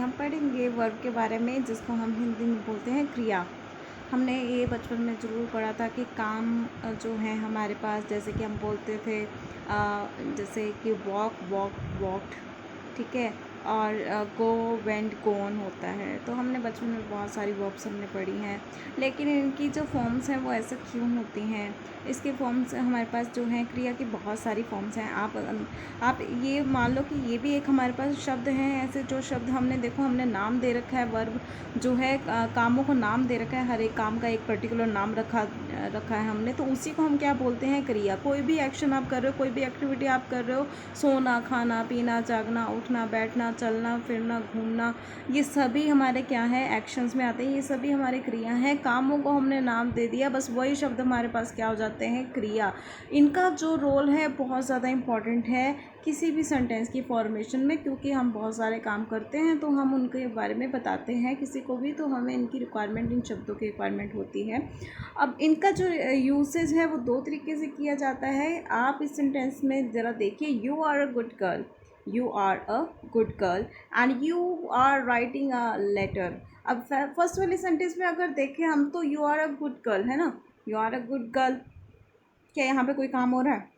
हम पढ़ेंगे वर्ब के बारे में, जिसको हम हिंदी में बोलते हैं क्रिया। हमने ये बचपन में ज़रूर पढ़ा था कि काम जो है हमारे पास, जैसे कि हम बोलते थे जैसे कि वॉक वॉक वॉकड, ठीक है, और गो वेंट गोन होता है। तो हमने बचपन में बहुत सारी वर्ब्स हमने पढ़ी हैं, लेकिन इनकी जो फॉर्म्स हैं वो ऐसे क्यों होती हैं? इसके फॉर्म्स हमारे पास जो हैं, क्रिया की बहुत सारी फॉर्म्स हैं। आप ये मान लो कि ये भी एक हमारे पास शब्द हैं ऐसे, जो शब्द हमने देखो हमने नाम दे रखा है। वर्ब जो है कामों को नाम दे रखा है, हर एक काम का एक पर्टिकुलर नाम रखा है हमने, तो उसी को हम क्या बोलते हैं? क्रिया। कोई भी एक्शन आप कर रहे हो, कोई भी एक्टिविटी आप कर रहे हो, सोना, खाना, पीना, जागना, उठना, बैठना, चलना फिरना, घूमना, ये सभी हमारे क्या है? एक्शंस में आते हैं। ये सभी हमारे क्रिया हैं। कामों को हमने नाम दे दिया, बस वही शब्द हमारे पास क्या हो जाते हैं? क्रिया। इनका जो रोल है बहुत ज़्यादा इम्पॉर्टेंट है किसी भी सेंटेंस की फॉर्मेशन में, क्योंकि हम बहुत सारे काम करते हैं तो हम उनके बारे में बताते हैं किसी को भी, तो हमें इनकी रिक्वायरमेंट, इन शब्दों की रिक्वायरमेंट होती है। अब इनका जो यूसेज है वो दो तरीके से किया जाता है। आप इस सेंटेंस में ज़रा देखिए, you are a good girl, you are a good girl and you are writing a letter. अब फर्स्ट वाली सेंटेंस में अगर देखें हम, तो you are a good girl है ना, you are a good girl. क्या यहाँ पे कोई काम हो रहा है?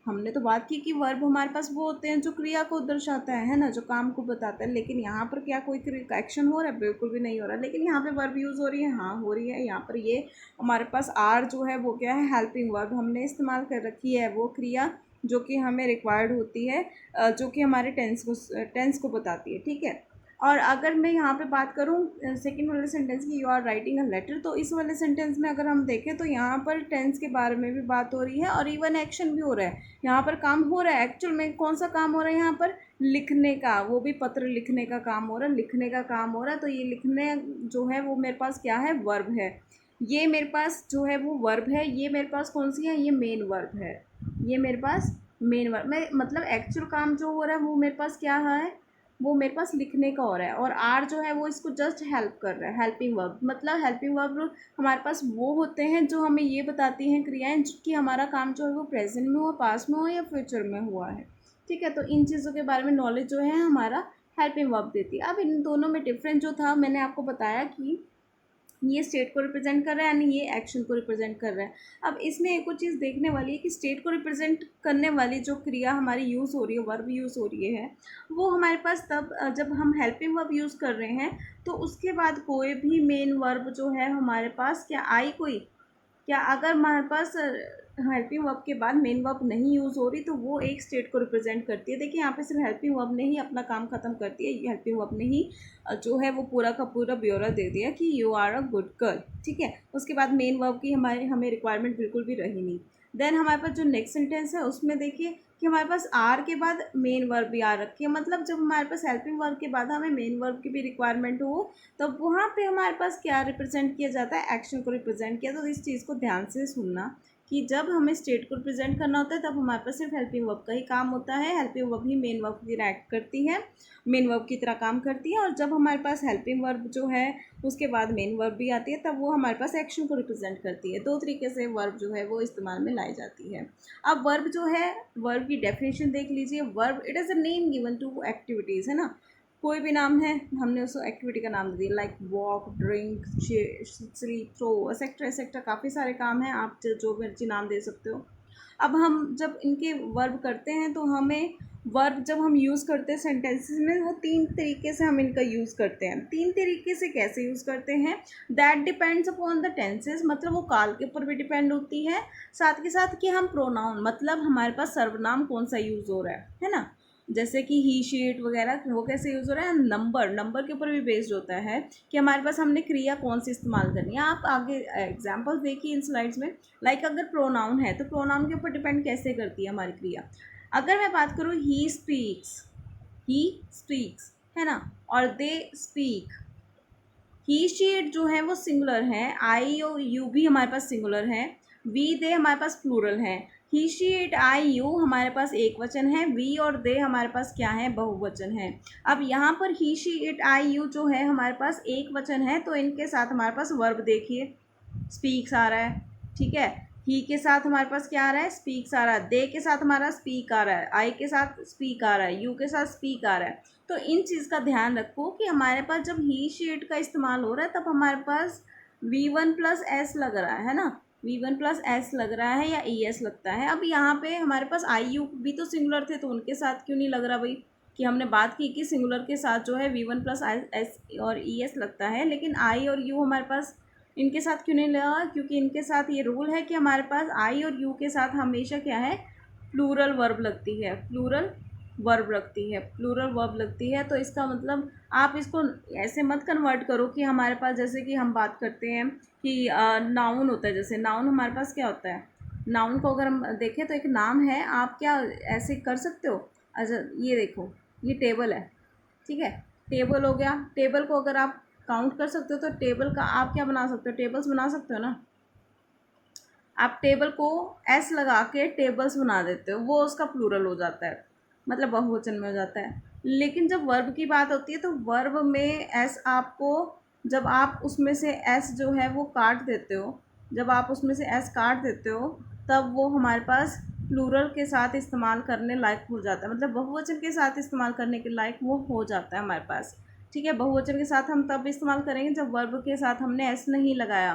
हमने तो बात की कि वर्ब हमारे पास वो होते हैं जो क्रिया को दर्शाता है ना, जो काम को बताता है। लेकिन यहाँ पर क्या कोई एक्शन हो रहा है? बिल्कुल भी नहीं हो रहा। लेकिन यहाँ पे वर्ब यूज़ हो रही है, हाँ हो रही है। यहाँ पर ये हमारे पास आर जो है वो क्या है? हेल्पिंग वर्ब हमने इस्तेमाल कर रखी है, वो क्रिया जो कि हमें रिक्वायर्ड होती है, जो कि हमारे टेंस को बताती है, ठीक है। और अगर मैं यहाँ पे बात करूँ सेकंड वाले सेंटेंस की, you are writing a letter, तो इस वाले सेंटेंस में अगर हम देखें तो यहाँ पर टेंस के बारे में भी बात हो रही है और इवन एक्शन भी हो रहा है। यहाँ पर काम हो रहा है। एक्चुअल में कौन सा काम हो रहा है यहाँ पर? लिखने का, वो भी पत्र लिखने का काम हो रहा है, लिखने का काम हो रहा है। तो ये लिखने जो है वो मेरे पास क्या है? वर्ब है। ये मेरे पास जो है वो वर्ब है। ये मेरे पास कौन सी है? ये मेन वर्ब है। ये मेरे पास मेन वर्ब में, मतलब एक्चुअल काम जो हो रहा है वो मेरे पास क्या है? वो मेरे पास लिखने का हो रहा है। और आर जो है वो इसको जस्ट हेल्प कर रहा है, हेल्पिंग वर्ब। मतलब हेल्पिंग वर्ब हमारे पास वो होते हैं जो हमें ये बताती हैं क्रियाएं कि हमारा काम जो है वो प्रेजेंट में हुआ, पास्ट में हुआ या फ्यूचर में हुआ है, ठीक है। तो इन चीज़ों के बारे में नॉलेज जो है हमारा हेल्पिंग वर्ब देती है। अब इन दोनों में डिफरेंस जो था मैंने आपको बताया कि ये स्टेट को रिप्रेजेंट कर रहा है यानी ये एक्शन को रिप्रेजेंट कर रहा है। अब इसमें एक और चीज़ देखने वाली है कि स्टेट को रिप्रेजेंट करने वाली जो क्रिया हमारी यूज़ हो रही है, वर्ब यूज़ हो रही है, वो हमारे पास तब जब हम हेल्पिंग वर्ब यूज़ कर रहे हैं, तो उसके बाद कोई भी मेन वर्ब जो है हमारे पास क्या आई? कोई क्या अगर हमारे पास हेल्पिंग वर्ब के बाद मेन वर्ब नहीं यूज़ हो रही, तो वो एक स्टेट को रिप्रेजेंट करती है। देखिए यहाँ पे सिर्फ हेल्पिंग वर्ब ने ही अपना काम ख़त्म करती है। ये हेल्पिंग वर्ब ने ही जो है वो पूरा का पूरा ब्यौरा दे दिया कि you are a good girl, ठीक है। उसके बाद मेन वर्ब की हमें रिक्वायरमेंट बिल्कुल भी रही नहीं। देन हमारे पास जो नेक्स्ट सेंटेंस है उसमें देखिए कि हमारे पास आर के बाद मेन वर्ब भी आ रखी है। मतलब जब हमारे पास हेल्पिंग वर्ब के बाद हमें मेन वर्ब की भी रिक्वायरमेंट हो, तब वहाँ पे हमारे पास क्या रिप्रेजेंट किया जाता है? एक्शन को रिप्रेजेंट किया। तो इस चीज़ को ध्यान से सुनना कि जब हमें स्टेट को रिप्रेजेंट करना होता है तब हमारे पास सिर्फ हेल्पिंग वर्ब का ही काम होता है। हेल्पिंग वर्ब ही मेन वर्ब की एक्ट करती है, मेन वर्ब की तरह काम करती है। और जब हमारे पास हेल्पिंग वर्ब जो है उसके बाद मेन वर्ब भी आती है, तब वो हमारे पास एक्शन को रिप्रेजेंट करती है। दो तरीके से वर्ब जो है वो इस्तेमाल में लाई जाती है। अब वर्ब जो है, वर्ब की डेफिनेशन देख लीजिए। Verb it is a name given to activities, है ना। कोई भी नाम है, हमने उसको एक्टिविटी का नाम दे दिया, like walk, drink, sleep, throw, etcetera etcetera. काफ़ी सारे काम हैं, आप जो मर्जी नाम दे सकते हो। अब हम जब इनके वर्ब करते हैं तो हमें वर्ब जब हम यूज़ करते हैं सेंटेंसेस में, वो तीन तरीके से हम इनका यूज़ करते हैं। तीन तरीके से कैसे यूज़ करते हैं? That depends upon the tenses, मतलब वो काल के ऊपर भी डिपेंड होती है। साथ के साथ कि हम प्रोनाउन, मतलब हमारे पास सर्वनाम कौन सा यूज़ हो रहा है ना। जैसे कि ही, शीट वगैरह, वो कैसे यूज़ हो रहा है। नंबर के ऊपर भी बेस्ड होता है कि हमारे पास हमने क्रिया कौन सी इस्तेमाल करनी है। आप आगे एग्जांपल्स देखिए इन स्लाइड्स में। लाइक अगर प्रोनाउन है तो प्रोनाउन के ऊपर डिपेंड कैसे करती है हमारी क्रिया। अगर मैं बात करूँ ही स्पीक्स है ना, और दे स्पीक। ही, शीट जो है वो सिंगुलर है, आई और यू भी हमारे पास सिंगुलर है, वी, दे हमारे पास प्लूरल है। ही, शी, इट, आई, यू हमारे पास एक वचन है, वी और दे हमारे पास क्या है? बहुवचन है। अब यहाँ पर ही, शी, इट, आई, यू जो है हमारे पास एक वचन है, तो इनके साथ हमारे पास वर्ब देखिए स्पीक्स आ रहा है, ठीक है। ही के साथ हमारे पास क्या आ रहा है, स्पीक्स आ रहा है। दे के साथ हमारा स्पीक आ रहा है, आई के साथ स्पीक आ रहा है, यू के साथ स्पीक आ रहा है। तो इन चीज़ का ध्यान रखो कि हमारे पास जब ही शीट का इस्तेमाल हो रहा है तब हमारे पास V1+S लग रहा है ना, V1+S लग रहा है या ES लगता है। अब यहाँ पे हमारे पास आई यू भी तो सिंगुलर थे, तो उनके साथ क्यों नहीं लग रहा भाई, कि हमने बात की कि सिंगुलर के साथ जो है V1+S और ES लगता है, लेकिन आई और यू हमारे पास इनके साथ क्यों नहीं लगा, क्योंकि इनके साथ ये रूल है कि हमारे पास आई और यू के साथ हमेशा क्या है, प्लूरल वर्ब लगती है, प्लूरल वर्ब लगती है, प्लूरल वर्ब लगती है। तो इसका मतलब आप इसको ऐसे मत कन्वर्ट करो कि हमारे पास जैसे कि हम बात करते हैं कि नाउन होता है, जैसे नाउन हमारे पास क्या होता है, नाउन को अगर हम देखें तो एक नाम है, आप क्या ऐसे कर सकते हो। अच्छा ये देखो, ये टेबल है, ठीक है, टेबल हो गया। टेबल को अगर आप काउंट कर सकते हो तो टेबल का आप क्या बना सकते हो, टेबल्स बना सकते हो ना। आप टेबल को एस लगा के टेबल्स बना देते हो, वो उसका प्लूरल हो जाता है, मतलब बहुवचन में हो जाता है। लेकिन जब वर्ब की बात होती है तो वर्ब में एस आपको, जब आप उसमें से एस जो है वो काट देते हो, जब आप उसमें से एस काट देते हो तब वो हमारे पास प्लूरल के साथ इस्तेमाल करने लायक हो जाता है, मतलब बहुवचन के साथ इस्तेमाल करने के लायक वो हो जाता है हमारे पास। ठीक है, बहुवचन के साथ हम तब इस्तेमाल करेंगे जब वर्ब के साथ हमने एस नहीं लगाया।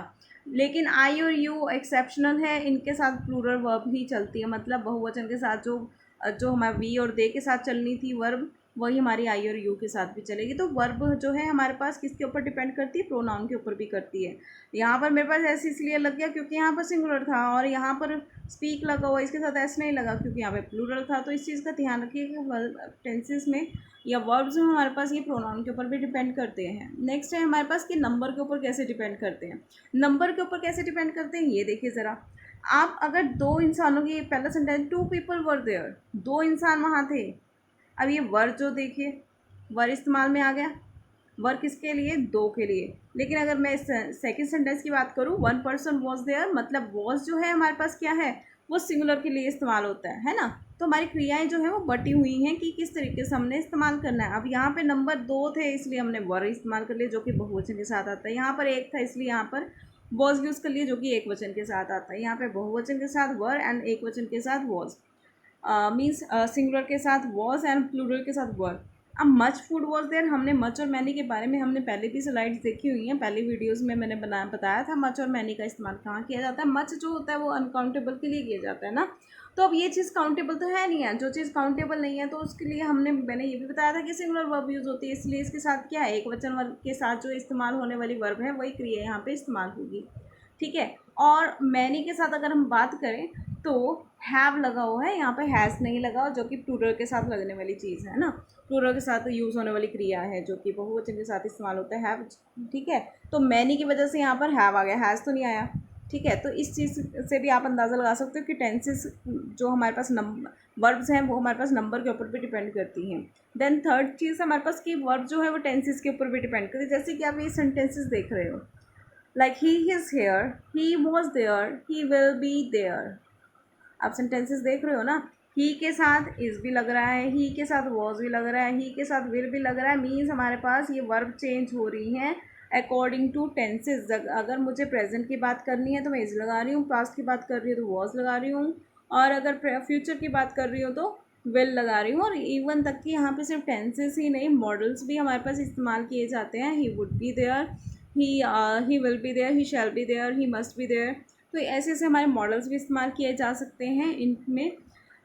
लेकिन आई और यू एक्सेप्शनल है, इनके साथ प्लूरल वर्ब ही चलती है, मतलब बहुवचन के साथ जो जो हमारे वी और दे के साथ चलनी थी वर्ब, वही हमारी आई और यू के साथ भी चलेगी। तो वर्ब जो है हमारे पास किसके ऊपर डिपेंड करती है, प्रोनाउन के ऊपर भी करती है। यहाँ पर मेरे पास ऐसे इसलिए लग गया क्योंकि यहाँ पर सिंगुलर था, और यहाँ पर स्पीक लगा हुआ, इसके साथ ऐसे नहीं लगा क्योंकि यहाँ पे प्लूरल था। तो इस चीज़ का ध्यान रखिए कि टेंसेस में या वर्ब्स में हमारे पास ये प्रोनाउन के ऊपर भी डिपेंड करते हैं। नेक्स्ट है हमारे पास कि नंबर के ऊपर कैसे डिपेंड करते हैं। नंबर के ऊपर कैसे डिपेंड करते हैं ये देखिए ज़रा। आप अगर दो इंसानों की, पहला सेंटेंस 2 people वर देयर, 2 इंसान वहाँ थे। अब ये वर जो देखिए, वर इस्तेमाल में आ गया, वर किसके लिए, 2 के लिए। लेकिन अगर मैं सेकंड सेंटेंस की बात करूँ, 1 person वॉज देयर, मतलब वॉज जो है हमारे पास क्या है, वो सिंगुलर के लिए इस्तेमाल होता है ना। तो हमारी क्रियाएं जो है वो बटी हुई हैं कि किस तरीके से हमने इस्तेमाल करना है। अब यहाँ पे नंबर 2 थे इसलिए हमने वर इस्तेमाल कर लिया जो कि बहुवचन के साथ आता है। यहाँ पर 1 था इसलिए यहाँ पर वॉज यूज़ कर लिए जो कि एक वचन के साथ आता है। यहाँ पे बहुवचन के साथ वर एंड एक वचन के साथ वॉज, मीन्स सिंगुलर के साथ वॉज एंड प्लूरल के साथ वर। अब मच फूड वॉज देयर, हमने मच और मैनी के बारे में हमने पहले भी स्लाइड्स देखी हुई हैं, पहली वीडियोस में मैंने बताया था मच और मैनी का इस्तेमाल कहाँ किया जाता है। मच जो होता है वो अनकाउंटेबल के लिए किया जाता है ना। तो अब ये चीज़ काउंटेबल तो है नहीं है, जो चीज़ काउंटेबल नहीं है तो उसके लिए मैंने ये भी बताया था कि सिंगुलर वर्ब यूज़ होती है, इसलिए इसके साथ क्या है, एक वचन वर्ब के साथ जो इस्तेमाल होने वाली वर्ब है वही क्रिया यहाँ पे इस्तेमाल होगी। ठीक है, और मैनी के साथ अगर हम बात करें तो हैव लगा हुआ है, यहाँ पे हैज़ नहीं लगा, जो कि प्लूरल के साथ लगने वाली चीज़ है ना, प्लूरल के साथ यूज़ होने वाली क्रिया है जो कि बहुवचन के साथ इस्तेमाल होता है हैव। ठीक है, तो मैनी की वजह से यहाँ पर हैव आ गया, हैज़ तो नहीं आया। ठीक है, तो इस चीज़ से भी आप अंदाज़ा लगा सकते हो कि टेंसेस जो हमारे पास वर्ब्स हैं वो हमारे पास नंबर के ऊपर भी डिपेंड करती हैं। देन थर्ड चीज़ हमारे पास कि वर्ब जो है वो टेंसेस के ऊपर भी डिपेंड करती है। जैसे कि आप ये सेंटेंसेस देख रहे हो, like he is here, he was there, he will be there. आप सेंटेंसेस देख रहे हो ना, ही के साथ इज़ भी लग रहा है, ही के साथ वॉज भी लग रहा है, ही के साथ विल भी लग रहा है। मीन्स हमारे पास ये वर्ब चेंज हो रही हैं अकॉर्डिंग टू टेंसेस। अगर मुझे प्रेजेंट की बात करनी है तो मैं इज़ लगा रही हूँ, पास्ट की बात कर रही हूँ तो वॉज लगा रही हूँ, और अगर फ्यूचर की बात कर रही हूँ तो विल लगा रही हूँ। और इवन तक कि यहाँ पे सिर्फ टेंसेस ही नहीं, मॉडल्स भी हमारे पास इस्तेमाल किए जाते हैं। He would be there, he will be there, he shall be there, he must be there. तो ऐसे ऐसे हमारे मॉडल्स भी इस्तेमाल किए जा सकते हैं इनमें।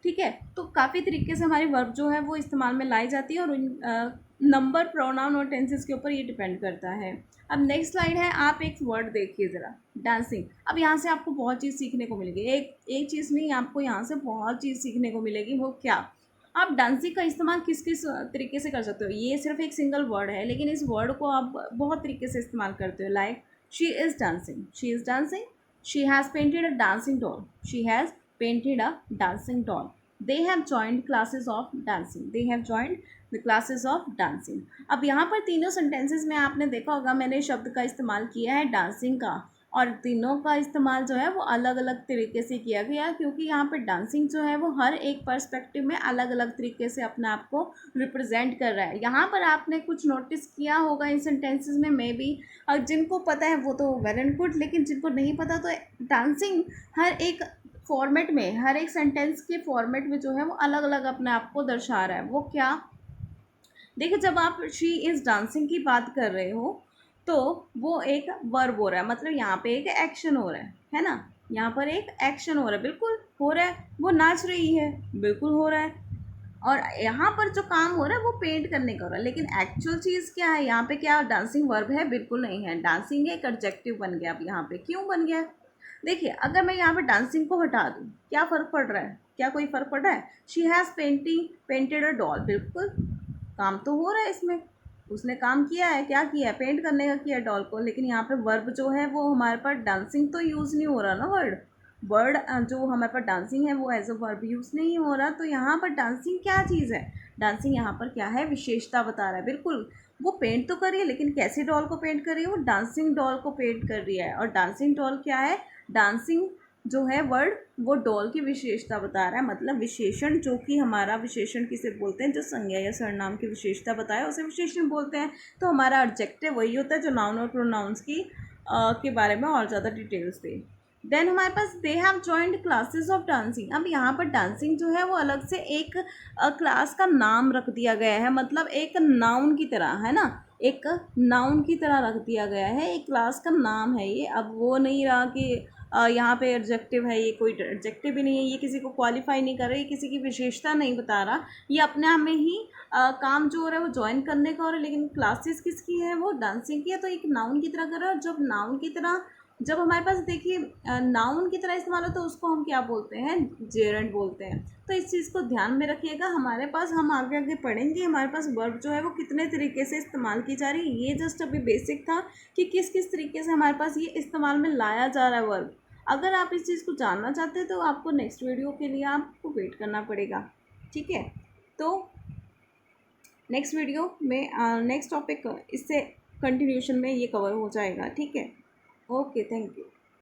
ठीक है, तो काफ़ी तरीके से हमारी वर्ब जो है वो इस्तेमाल में लाई जाती है, और नंबर, प्रोनाउन और टेंसेस के ऊपर ये डिपेंड करता है। अब नेक्स्ट स्लाइड है, आप एक वर्ड देखिए ज़रा, डांसिंग। अब यहाँ से आपको बहुत चीज़ सीखने को मिलेगी, एक चीज़ नहीं, आपको यहाँ से बहुत चीज़ सीखने को मिलेगी। वो क्या, आप डांसिंग का इस्तेमाल किस किस तरीके से कर सकते हो। ये सिर्फ एक सिंगल वर्ड है लेकिन इस वर्ड को आप बहुत तरीके से इस्तेमाल करते हो। Like she is dancing, she is dancing, she has painted a dancing doll, she has painted a dancing doll, they have joined classes of dancing, they have joined the classes of dancing। अब यहाँ पर तीनों sentences में आपने देखा होगा मैंने शब्द का इस्तेमाल किया है डांसिंग का, और तीनों का इस्तेमाल जो है वो अलग अलग तरीके से किया गया, क्योंकि यहाँ पे डांसिंग जो है वो हर एक पर्सपेक्टिव में अलग अलग तरीके से अपने आप को रिप्रेजेंट कर रहा है। यहाँ पर आपने कुछ नोटिस किया होगा इन सेंटेंसेस में, मे बी जिनको पता है वो तो वेल एंड गुड, लेकिन जिनको नहीं पता तो डांसिंग हर एक फॉर्मेट में, हर एक सेंटेंस के फॉर्मेट में जो है वो अलग अलग अपने आप को दर्शा रहा है। वो क्या, देखिए जब आप शी इज़ डांसिंग की बात कर रहे हो तो वो एक वर्ब हो रहा है, मतलब यहाँ पे एक एक्शन हो रहा है ना, यहाँ पर एक एक्शन हो रहा है, बिल्कुल हो रहा है। वो नाच रही है, बिल्कुल हो रहा है। और यहाँ पर जो काम हो रहा है वो पेंट करने का हो रहा है, लेकिन एक्चुअल चीज़ क्या है यहाँ पे, क्या डांसिंग वर्ब है? बिल्कुल नहीं है। डांसिंग एक एडजेक्टिव बन गया अब यहाँ पे। क्यों बन गया? देखिए अगर मैं यहाँ पे डांसिंग को हटा दूँ, क्या फ़र्क पड़ रहा है? क्या कोई फ़र्क पड़ रहा है? She has painted a doll, बिल्कुल काम तो हो रहा है इसमें, उसने काम किया है, क्या किया है? पेंट करने का किया डॉल को। लेकिन यहाँ पे वर्ब जो है वो हमारे पास डांसिंग तो यूज़ नहीं हो रहा ना, वर्ड जो हमारे पास डांसिंग है वो एज अ वर्ब यूज़ नहीं हो रहा। तो यहाँ पर डांसिंग क्या चीज़ है? डांसिंग यहाँ पर क्या है? विशेषता बता रहा है, बिल्कुल। वो पेंट तो कर रही है, लेकिन कैसे डॉल को पेंट कर रही है? वो डांसिंग डॉल को पेंट कर रही है। और डांसिंग डॉल क्या है? डांसिंग जो है वर्ड वो डॉल की विशेषता बता रहा है, मतलब विशेषण, जो कि हमारा विशेषण किसे बोलते हैं? जो संज्ञा या सर्वनाम की विशेषता बताया उसे विशेषण बोलते हैं। तो हमारा एडजेक्टिव वही होता है जो नाउन और प्रोनाउंस की के बारे में और ज़्यादा डिटेल्स दे। देन हमारे पास they have joined classes of dancing. अब यहाँ पर डांसिंग जो है वो अलग से एक क्लास का नाम रख दिया गया है, मतलब एक नाउन की तरह, है ना, एक नाउन की तरह रख दिया गया है, एक क्लास का नाम है ये। अब वो नहीं रहा कि यहाँ पे एडजेक्टिव है, ये कोई एडजेक्टिव भी नहीं है, ये किसी को क्वालिफाई नहीं कर रहा, ये किसी की विशेषता नहीं बता रहा, ये अपने आप में ही काम जो हो रहा है वो ज्वाइन करने का हो रहा है। लेकिन क्लासेस किसकी है? वो डांसिंग की है। तो एक नाउन की तरह कर रहा है। जब नाउन की तरह, जब हमारे पास देखिए नाउन की तरह इस्तेमाल हो तो उसको हम क्या बोलते हैं? जेरेंट बोलते हैं। तो इस चीज़ को ध्यान में रखिएगा। हमारे पास, हम आगे आगे पढ़ेंगे हमारे पास वर्ब जो है वो कितने तरीके से इस्तेमाल की जा रही है। ये जस्ट अभी बेसिक था कि किस किस तरीके से हमारे पास ये इस्तेमाल में लाया जा रहा है वर्ब। अगर आप इस चीज़ को जानना चाहते हैं तो आपको नेक्स्ट वीडियो के लिए आपको वेट करना पड़ेगा, ठीक है। तो नेक्स्ट वीडियो में नेक्स्ट टॉपिक इससे कंटिन्यूशन में ये कवर हो जाएगा, ठीक है। Okay, thank you.